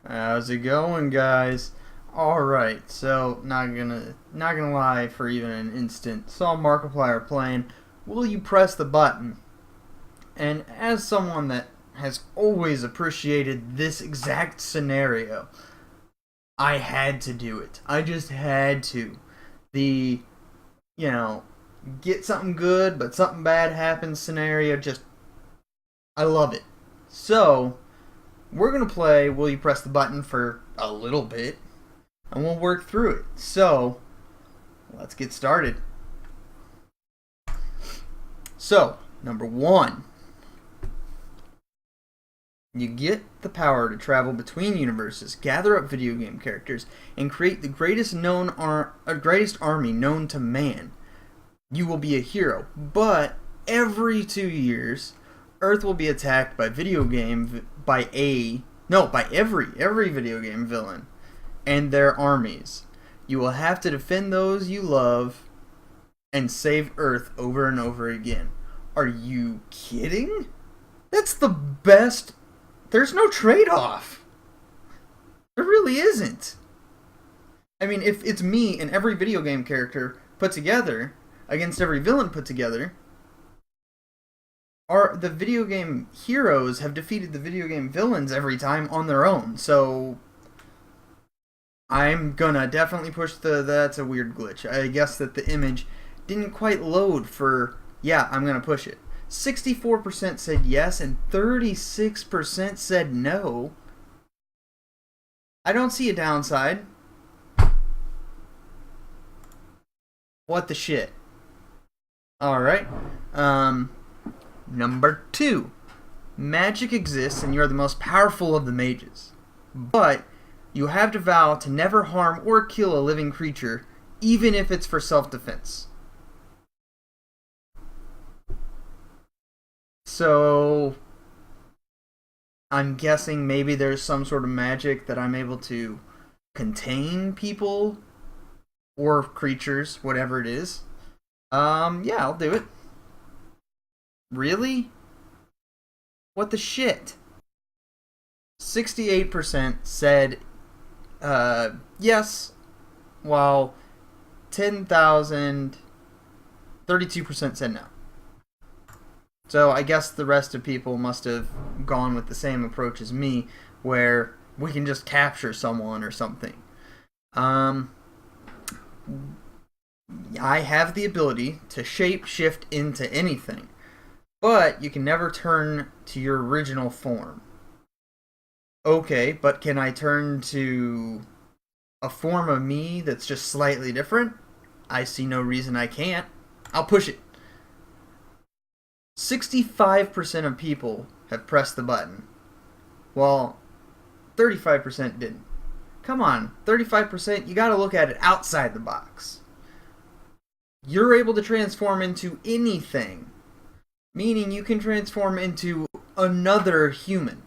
How's it going, guys? Alright, so not gonna lie for even an instant. Saw Markiplier playing. Will you press the button? And as someone that has always appreciated this exact scenario, I had to do it. I just had to. The you know, get something good but something bad happens scenario, just I love it. So we're gonna play Will You Press the Button for a little bit, and we'll work through it. So, let's get started. So, number one, you get the power to travel between universes, gather up video game characters, and create the greatest army known to man. You will be a hero, but every 2 years, Earth will be attacked by every video game villain and their armies. You will have to defend those you love and save Earth over and over again. Are you kidding? That's the best. There's no trade-off. There really isn't. I mean, if it's me and every video game character put together against every villain put together, the video game heroes have defeated the video game villains every time on their own. So I'm gonna definitely push that's a weird glitch. I guess that the image didn't quite load for, yeah, I'm gonna push it. 64% said yes and 36% said no. I don't see a downside. What the shit? Alright. Number 2. Magic exists and you are the most powerful of the mages. But you have to vow to never harm or kill a living creature, even if it's for self-defense. So, I'm guessing maybe there's some sort of magic that I'm able to contain people or creatures, whatever it is. Yeah, I'll do it. Really? What the shit? 68% said yes, while 32% said no. So I guess the rest of people must have gone with the same approach as me, where we can just capture someone or something. I have the ability to shape shift into anything, but you can never turn to your original form. Okay, but can I turn to a form of me that's just slightly different? I see no reason I can't. I'll push it. 65% of people have pressed the button, while 35% didn't. Come on, 35%, you gotta look at it outside the box. You're able to transform into anything, meaning you can transform into another human.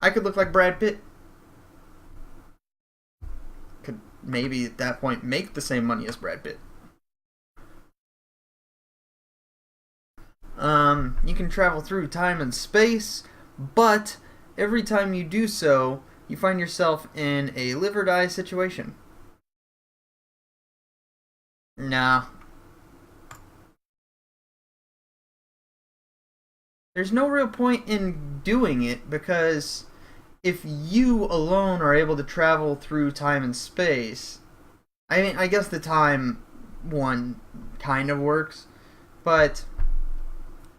I could look like Brad Pitt. Could maybe at that point make the same money as Brad Pitt. You can travel through time and space, but every time you do so, you find yourself in a live or die situation. Nah. There's no real point in doing it, because if you alone are able to travel through time and space, I mean, I guess the time one kind of works, but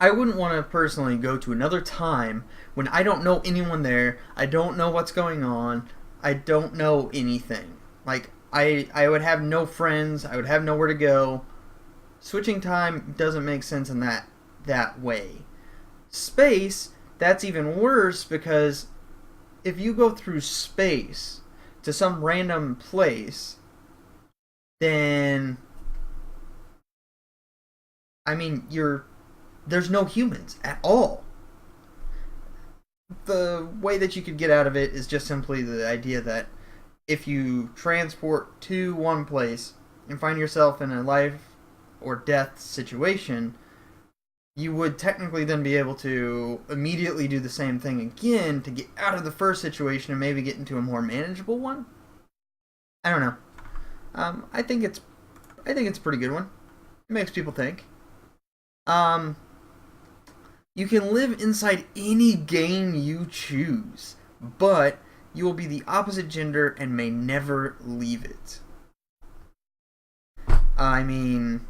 I wouldn't want to personally go to another time when I don't know anyone there, I don't know what's going on, I don't know anything. Like, I would have no friends, I would have nowhere to go. Switching time doesn't make sense in that way. Space, that's even worse, because if you go through space to some random place, then I mean, there's no humans at all. The way that you could get out of it is just simply the idea that if you transport to one place and find yourself in a life or death situation, you would technically then be able to immediately do the same thing again to get out of the first situation and maybe get into a more manageable one. I don't know. I think it's a pretty good one. It makes people think. Um, you can live inside any game you choose, but you will be the opposite gender and may never leave it. I mean,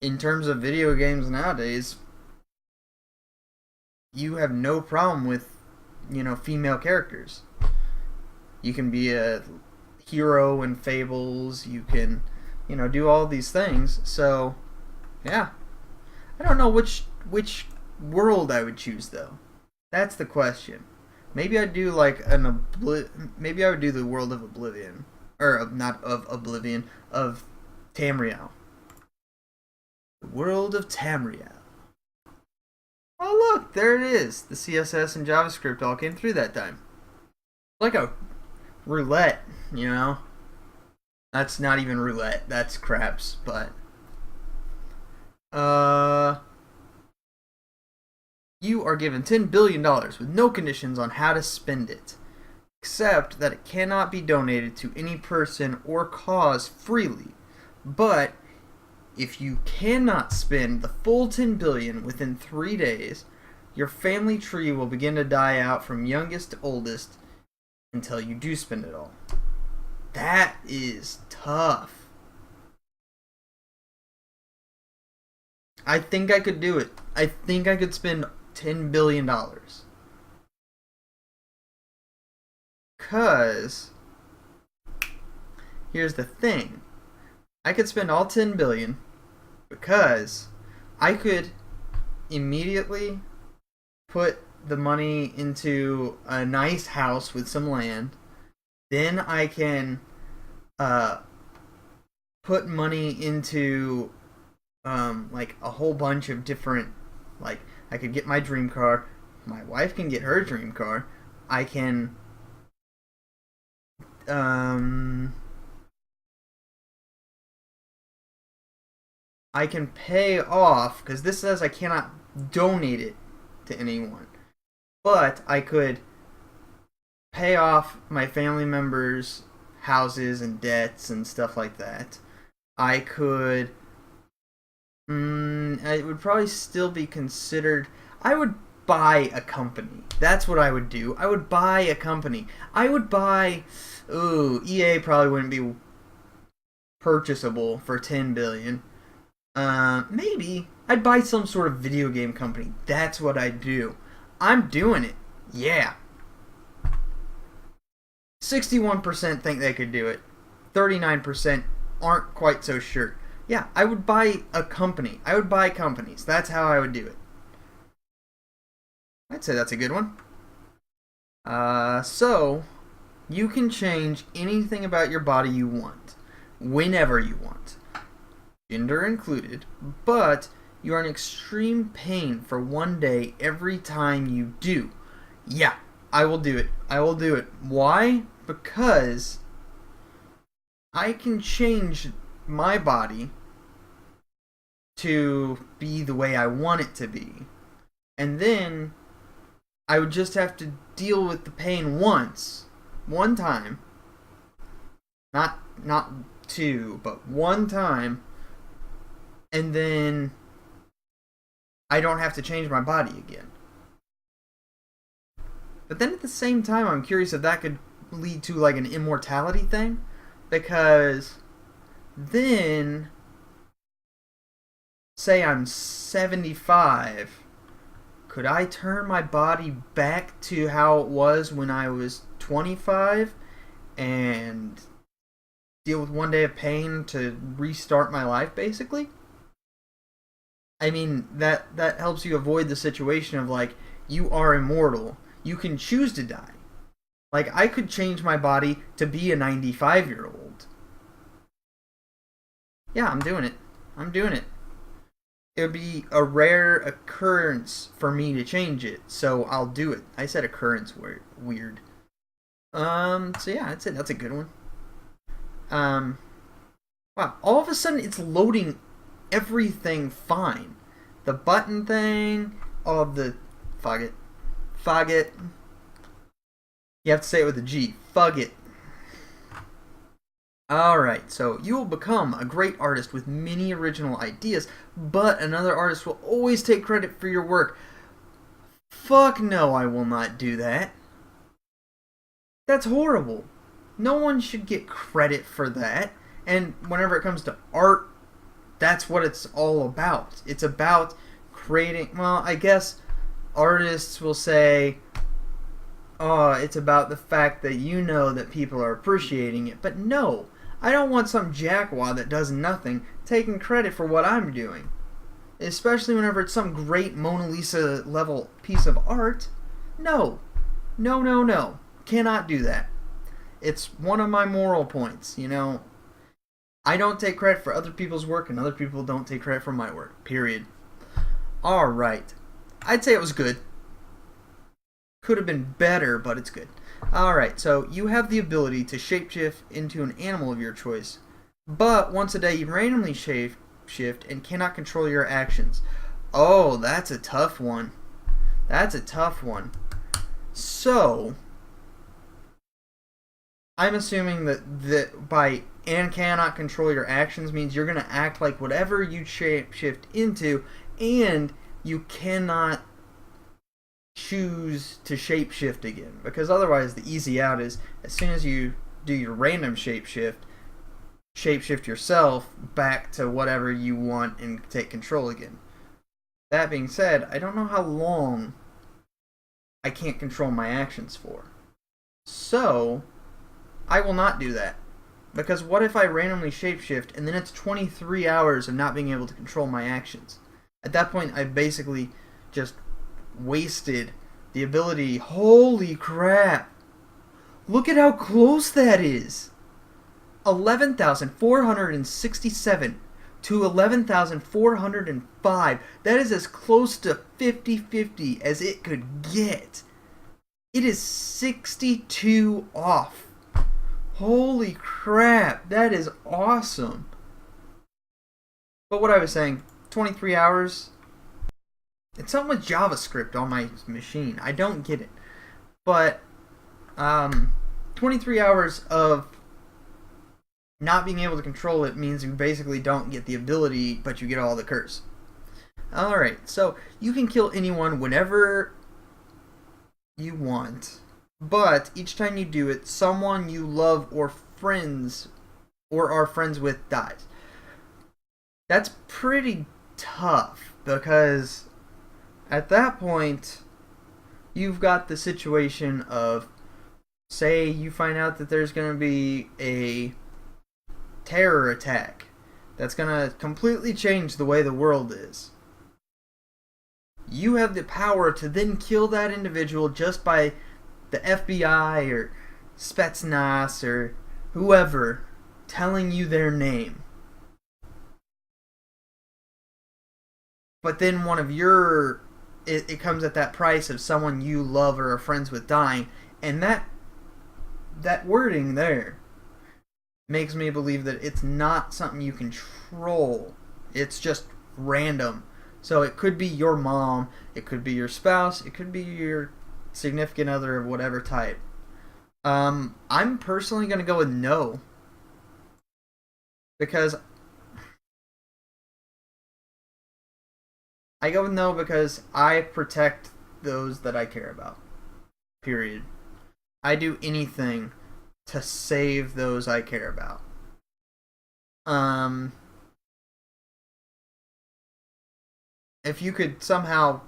in terms of video games nowadays, you have no problem with, female characters. You can be a hero in Fables, you can, do all these things. So, yeah. I don't know which world I would choose though. That's the question. Maybe I'd do like maybe I would do the world of Oblivion, or not of Oblivion, of Tamriel. The world of Tamriel. Oh look, there it is. The CSS and JavaScript all came through that time. Like a roulette, That's not even roulette. That's craps, but you are given $10 billion with no conditions on how to spend it, except that it cannot be donated to any person or cause freely. But if you cannot spend the full $10 billion within 3 days, your family tree will begin to die out from youngest to oldest until you do spend it all. That is tough. I think I could do it. I think I could spend $10 billion. Because here's the thing. I could spend all $10 billion because I could immediately put the money into a nice house with some land. Then I can put money into like a whole bunch of different, like I could get my dream car, my wife can get her dream car, I can pay off, because this says I cannot donate it to anyone, but I could pay off my family members' houses and debts and stuff like that. I could it would probably still be considered. I would buy a company. That's what I would do. I would buy a company. I would buy. Ooh, EA probably wouldn't be purchasable for $10 billion. Maybe I'd buy some sort of video game company. That's what I'd do. I'm doing it. Yeah. 61% think they could do it. 39% aren't quite so sure. Yeah, I would buy a company. I would buy companies. That's how I would do it. I'd say that's a good one. So, you can change anything about your body you want, whenever you want, gender included, but you are in extreme pain for 1 day every time you do. Yeah, I will do it. I will do it. Why? Because I can change my body to be the way I want it to be. And then I would just have to deal with the pain one time. Not two, but one time. And then I don't have to change my body again. But then at the same time, I'm curious if that could lead to like an immortality thing, because then say I'm 75, could I turn my body back to how it was when I was 25 and deal with 1 day of pain to restart my life, basically? I mean, that helps you avoid the situation of like, you are immortal. You can choose to die. Like, I could change my body to be a 95-year-old. Yeah, I'm doing it. I'm doing it. It would be a rare occurrence for me to change it, so I'll do it. I said occurrence weird. So yeah, I'd say that's a good one. Wow, all of a sudden it's loading everything fine. the button thing, all of the faggot. Faggot. You have to say it with a G. Fugget. Alright, so you will become a great artist with many original ideas, but another artist will always take credit for your work. Fuck no, I will not do that. That's horrible. No one should get credit for that. And whenever it comes to art, that's what it's all about. It's about creating, well, I guess artists will say, oh, it's about the fact that you know that people are appreciating it. But no, I don't want some jackwad that does nothing taking credit for what I'm doing. Especially whenever it's some great Mona Lisa level piece of art. No. No, no, no. Cannot do that. It's one of my moral points, you know. I don't take credit for other people's work and other people don't take credit for my work. Period. Alright. I'd say it was good. Could have been better, but it's good. Alright, so you have the ability to shapeshift into an animal of your choice. But once a day you randomly shapeshift and cannot control your actions. Oh, that's a tough one. That's a tough one. So, I'm assuming that by and cannot control your actions means you're going to act like whatever you shapeshift into, and you cannot choose to shapeshift again. Because otherwise the easy out is, as soon as you do your random shapeshift yourself back to whatever you want and take control again. That being said, I don't know how long I can't control my actions for. So, I will not do that. Because what if I randomly shapeshift and then it's 23 hours of not being able to control my actions? At that point, I basically just wasted the ability. Holy crap! Look at how close that is! 11,467 to 11,405. That is as close to 50-50 as it could get. It is 62 off. Holy crap, that is awesome. But what I was saying, 23 hours, it's something with JavaScript on my machine. I don't get it. But 23 hours of not being able to control it means you basically don't get the ability, but you get all the curse. Alright, so you can kill anyone whenever you want. But each time you do it, someone you love or are friends with dies. That's pretty tough because at that point you've got the situation of, say you find out that there's going to be a terror attack that's going to completely change the way the world is. You have the power to then kill that individual just by the FBI or Spetsnaz or whoever telling you their name. But then one of your... It comes at that price of someone you love or are friends with dying. And that wording there makes me believe that it's not something you control. It's just random. So it could be your mom, it could be your spouse, it could be your significant other of whatever type. I'm personally going to go with no. Because I go with no because I protect those that I care about. Period. I do anything to save those I care about. If you could somehow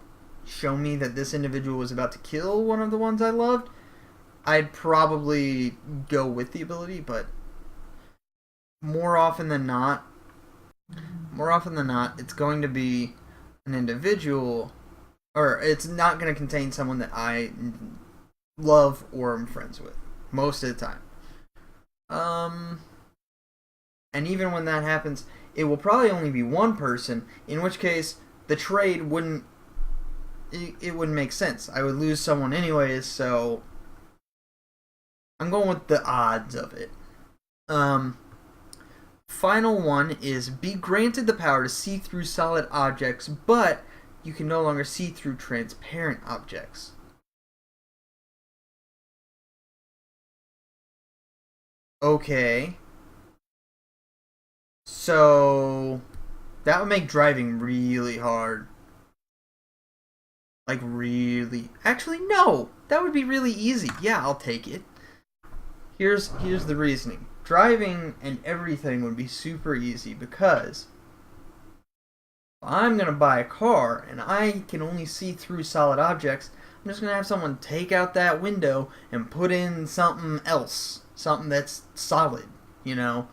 show me that this individual was about to kill one of the ones I loved, I'd probably go with the ability, but more often than not, it's going to be an individual, or it's not going to contain someone that I love or am friends with, most of the time. And even when that happens, it will probably only be one person, in which case the trade wouldn't make sense. I would lose someone anyways, so I'm going with the odds of it. Final one is be granted the power to see through solid objects, but you can no longer see through transparent objects. Okay. So that would make driving really hard. Like really. Actually, no. That would be really easy. Yeah, I'll take it. Here's the reasoning. Driving and everything would be super easy because if I'm going to buy a car and I can only see through solid objects, I'm just going to have someone take out that window and put in something else. Something that's solid, you know?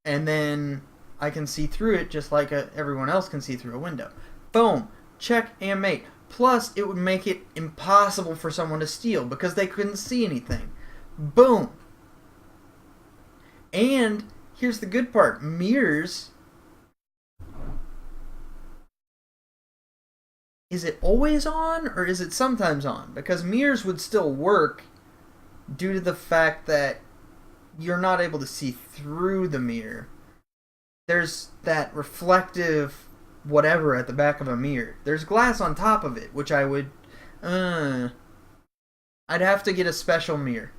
And then I can see through it just like everyone else can see through a window. Boom. Check and mate. Plus, it would make it impossible for someone to steal because they couldn't see anything. Boom. And here's the good part. Mirrors. Is it always on or is it sometimes on? Because mirrors would still work due to the fact that you're not able to see through the mirror. There's that reflective whatever at the back of a mirror. There's glass on top of it, which I would... I'd have to get a special mirror.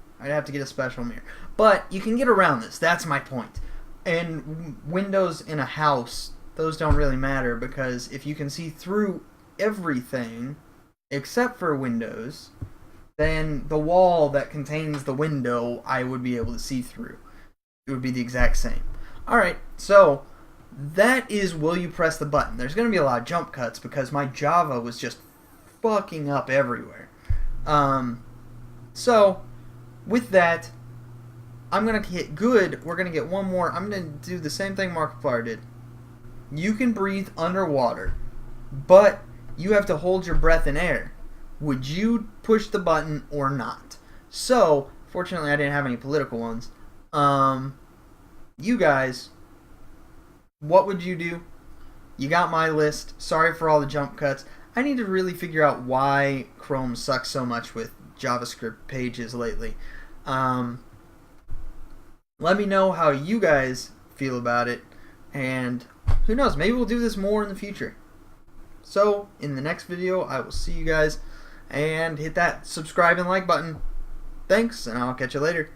But you can get around this. That's my point. And windows in a house, those don't really matter because if you can see through everything except for windows, then the wall that contains the window I would be able to see through. It would be the exact same. Alright, so that is will you press the button. There's going to be a lot of jump cuts because my Java was just fucking up everywhere. So, with that, I'm going to hit good. We're going to get one more. I'm going to do the same thing Markiplier did. You can breathe underwater, but you have to hold your breath in air. Would you push the button or not? So, fortunately I didn't have any political ones. You guys, what would you do? You got my list. Sorry for all the jump cuts. I need to really figure out why Chrome sucks so much with JavaScript pages lately. Let me know how you guys feel about it. And who knows, maybe we'll do this more in the future. So, in the next video, I will see you guys. And hit that subscribe and like button. Thanks, and I'll catch you later.